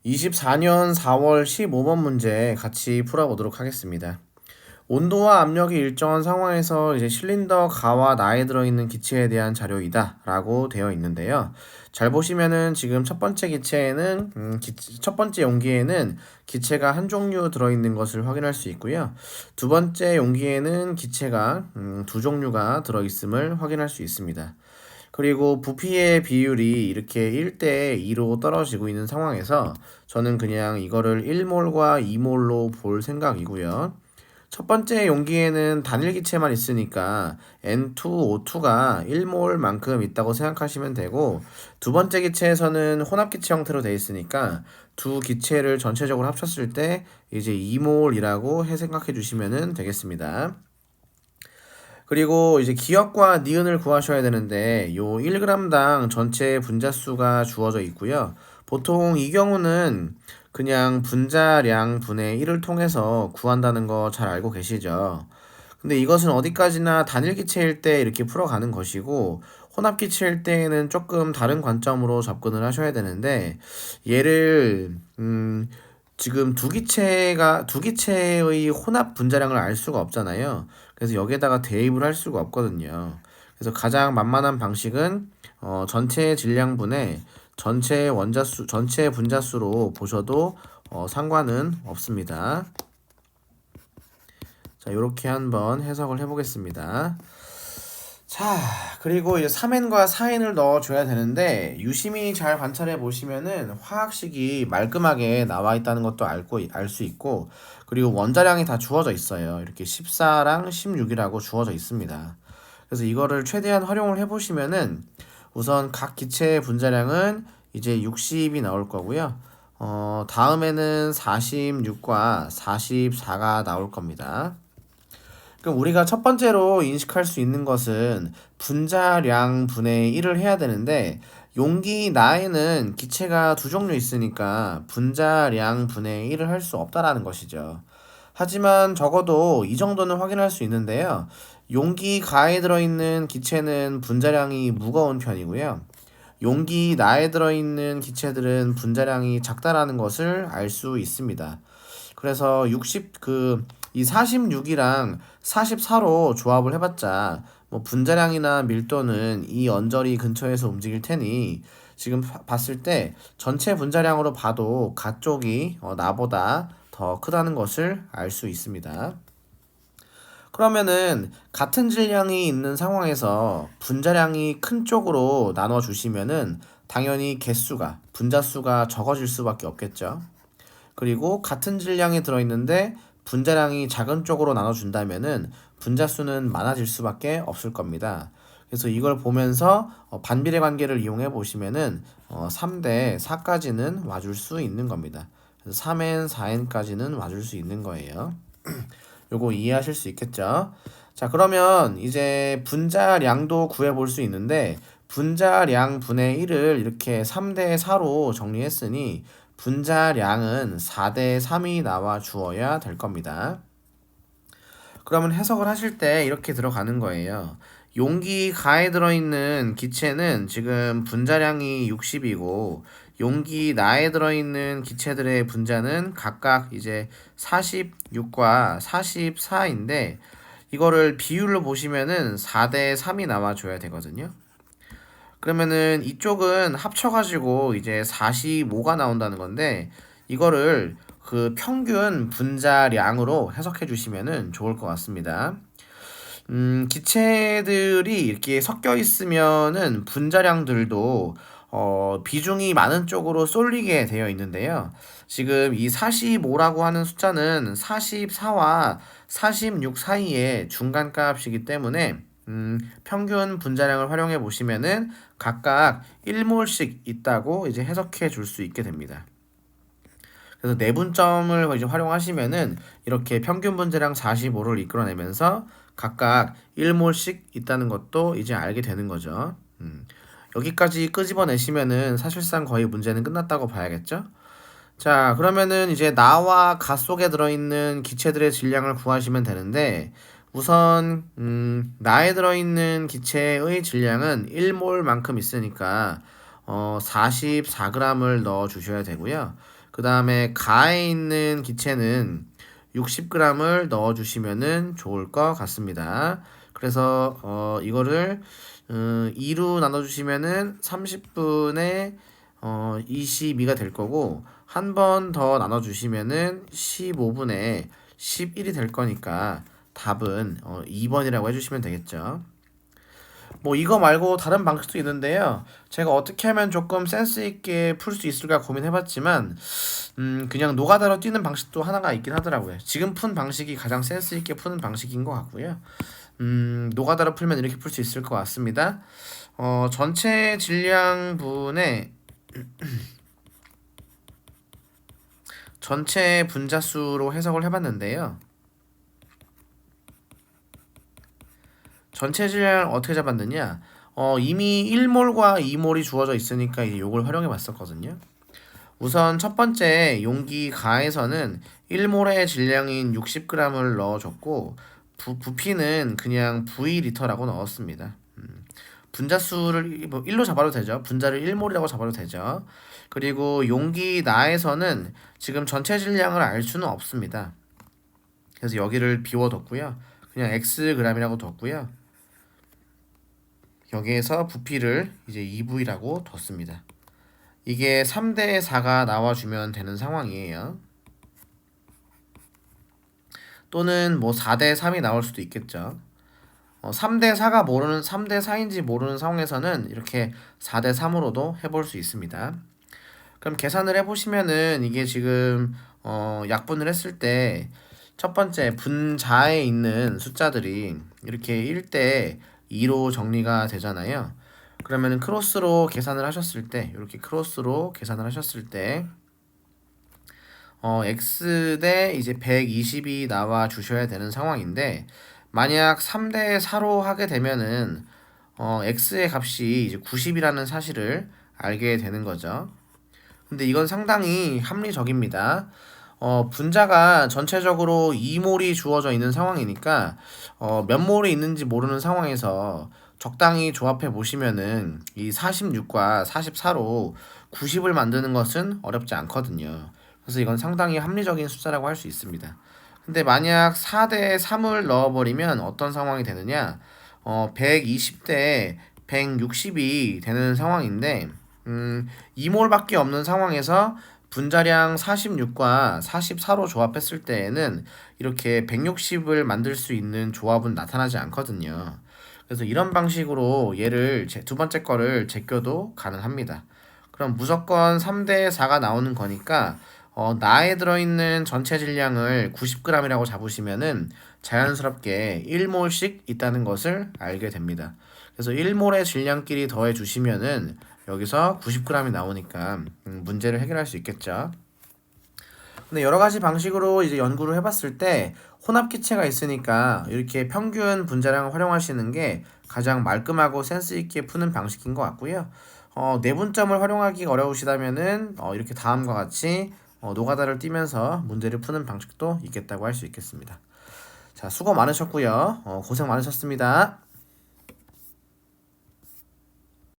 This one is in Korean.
24년 4월 15번 문제 같이 풀어보도록 하겠습니다. 온도와 압력이 일정한 상황에서 이제 실린더 가와 나에 들어있는 기체에 대한 자료이다 라고 되어 있는데요. 잘 보시면은 지금 첫 번째 기체에는 첫 번째 용기에는 기체가 한 종류 들어있는 것을 확인할 수 있고요. 두 번째 용기에는 기체가 두 종류가 들어있음을 확인할 수 있습니다. 그리고 부피의 비율이 이렇게 1대 2로 떨어지고 있는 상황에서 저는 그냥 이거를 1몰과 2몰로 볼 생각이고요. 첫 번째 용기에는 단일 기체만 있으니까 N2O2가 1몰만큼 있다고 생각하시면 되고, 두 번째 기체에서는 혼합 기체 형태로 되어 있으니까 두 기체를 전체적으로 합쳤을 때 이제 2몰이라고 해 생각해 주시면 되겠습니다. 그리고 이제 기억과 니은을 구하셔야 되는데 요 1g당 전체 분자수가 주어져 있고요. 보통 이 경우는 그냥 분자량 분의 1을 통해서 구한다는 거 잘 알고 계시죠? 근데 이것은 어디까지나 단일 기체일 때 이렇게 풀어가는 것이고, 혼합 기체일 때에는 조금 다른 관점으로 접근을 하셔야 되는데, 얘를 지금 두 기체의 혼합 분자량을 알 수가 없잖아요. 그래서 여기에다가 대입을 할 수가 없거든요. 그래서 가장 만만한 방식은 전체 질량분의 전체 분자수로 보셔도 상관은 없습니다. 자, 이렇게 한번 해석을 해보겠습니다. 자, 그리고 이제 3N과 4N을 넣어줘야 되는데, 유심히 잘 관찰해 보시면은 화학식이 말끔하게 나와 있다는 것도 알 수 있고, 그리고 원자량이 다 주어져 있어요. 이렇게 14랑 16이라고 주어져 있습니다. 그래서 이거를 최대한 활용을 해 보시면은 우선 각 기체의 분자량은 이제 60이 나올 거고요. 다음에는 46과 44가 나올 겁니다. 그럼 우리가 첫 번째로 인식할 수 있는 것은 분자량 분의 1을 해야 되는데, 용기 나에는 기체가 두 종류 있으니까 분자량 분의 1을 할 수 없다라는 것이죠. 하지만 적어도 이 정도는 확인할 수 있는데요. 용기 가에 들어있는 기체는 분자량이 무거운 편이고요. 용기 나에 들어있는 기체들은 분자량이 작다라는 것을 알 수 있습니다. 그래서 이 46이랑 44로 조합을 해봤자 뭐 분자량이나 밀도는 이 언저리 근처에서 움직일 테니, 지금 봤을 때 전체 분자량으로 봐도 가쪽이 나보다 더 크다는 것을 알 수 있습니다. 그러면은 같은 질량이 있는 상황에서 분자량이 큰 쪽으로 나눠 주시면은 당연히 분자수가 적어질 수밖에 없겠죠. 그리고 같은 질량이 들어있는데 분자량이 작은 쪽으로 나눠준다면은 분자수는 많아질 수밖에 없을 겁니다. 그래서 이걸 보면서 반비례 관계를 이용해 보시면은 3대 4까지는 와줄 수 있는 겁니다. 그래서 3n, 4n까지는 와줄 수 있는 거예요. 요거 이해하실 수 있겠죠? 자, 그러면 이제 분자량도 구해볼 수 있는데, 분자량 분의 1을 이렇게 3대 4로 정리했으니 분자량은 4대 3이 나와 주어야 될 겁니다. 그러면 해석을 하실 때 이렇게 들어가는 거예요. 용기 가에 들어있는 기체는 지금 분자량이 60이고, 용기 나에 들어있는 기체들의 분자는 각각 이제 46과 44인데, 이거를 비율로 보시면은 4대 3이 나와줘야 되거든요. 그러면은 이쪽은 합쳐가지고 이제 45가 나온다는 건데, 이거를 그 평균 분자량으로 해석해 주시면은 좋을 것 같습니다. 기체들이 이렇게 섞여 있으면은 분자량들도 비중이 많은 쪽으로 쏠리게 되어 있는데요. 지금 이 45라고 하는 숫자는 44와 46 사이의 중간 값이기 때문에 평균 분자량을 활용해 보시면은 각각 1몰씩 있다고 이제 해석해 줄 수 있게 됩니다. 그래서 내분점을 이제 활용하시면은 이렇게 평균 분자량 45를 이끌어내면서 각각 1몰씩 있다는 것도 이제 알게 되는 거죠. 여기까지 끄집어내시면은 사실상 거의 문제는 끝났다고 봐야겠죠? 자, 그러면은 이제 나와 가 속에 들어있는 기체들의 질량을 구하시면 되는데, 우선 나에 들어있는 기체의 질량은 1몰만큼 있으니까 44g을 넣어 주셔야 되고요. 그 다음에 가에 있는 기체는 60g을 넣어 주시면은 좋을 것 같습니다. 그래서 이거를 2로 나눠 주시면은 30분에 22가 될 거고, 한 번 더 나눠 주시면은 15분에 11이 될 거니까 답은 2번이라고 해주시면 되겠죠. 뭐 이거 말고 다른 방식도 있는데요. 제가 어떻게 하면 조금 센스 있게 풀 수 있을까 고민해봤지만, 그냥 노가다로 뛰는 방식도 하나가 있긴 하더라고요. 지금 푼 방식이 가장 센스 있게 푸는 방식인 것 같고요. 노가다로 풀면 이렇게 풀 수 있을 것 같습니다. 전체 질량분의 전체 분자수로 해석을 해봤는데요. 전체 질량을 어떻게 잡았느냐? 이미 1몰과 2몰이 주어져 있으니까 이제 요걸 활용해 봤었거든요. 우선 첫 번째 용기 가에서는 1몰의 질량인 60g을 넣어줬고, 부피는 그냥 V리터라고 넣었습니다. 분자수를 뭐 1로 잡아도 되죠. 분자를 1몰이라고 잡아도 되죠. 그리고 용기 나에서는 지금 전체 질량을 알 수는 없습니다. 그래서 여기를 비워뒀고요. 그냥 Xg이라고 뒀고요. 여기에서 부피를 이제 2V라고 뒀습니다. 이게 3대 4가 나와주면 되는 상황이에요. 또는 뭐 4대 3이 나올 수도 있겠죠. 3대 4가 모르는 3대 4인지 모르는 상황에서는 이렇게 4대 3으로도 해볼 수 있습니다. 그럼 계산을 해보시면은 이게 지금 약분을 했을 때 첫 번째 분자에 있는 숫자들이 이렇게 1대 2로 정리가 되잖아요. 그러면은 크로스로 계산을 하셨을 때, 이렇게 크로스로 계산을 하셨을 때 x 대 이제 120이 나와 주셔야 되는 상황인데, 만약 3대 4로 하게 되면은 x의 값이 이제 90이라는 사실을 알게 되는 거죠. 근데 이건 상당히 합리적입니다. 분자가 전체적으로 2몰이 주어져 있는 상황이니까 몇 몰이 있는지 모르는 상황에서 적당히 조합해 보시면은 이 46과 44로 90을 만드는 것은 어렵지 않거든요. 그래서 이건 상당히 합리적인 숫자라고 할 수 있습니다. 근데 만약 4대 3을 넣어버리면 어떤 상황이 되느냐? 120대 160이 되는 상황인데, 2몰밖에 없는 상황에서 분자량 46과 44로 조합했을 때에는 이렇게 160을 만들 수 있는 조합은 나타나지 않거든요. 그래서 이런 방식으로 얘를 두 번째 거를 제껴도 가능합니다. 그럼 무조건 3대 4가 나오는 거니까 나에 들어있는 전체 질량을 90g이라고 잡으시면은 자연스럽게 1몰씩 있다는 것을 알게 됩니다. 그래서 1몰의 질량끼리 더해 주시면은 여기서 90g이 나오니까 문제를 해결할 수 있겠죠. 근데 여러 가지 방식으로 이제 연구를 해봤을 때 혼합 기체가 있으니까 이렇게 평균 분자량을 활용하시는 게 가장 말끔하고 센스 있게 푸는 방식인 것 같고요. 내분점을 활용하기 어려우시다면은 이렇게 다음과 같이 노가다를 띄면서 문제를 푸는 방식도 있겠다고 할 수 있겠습니다. 자, 수고 많으셨고요. 고생 많으셨습니다.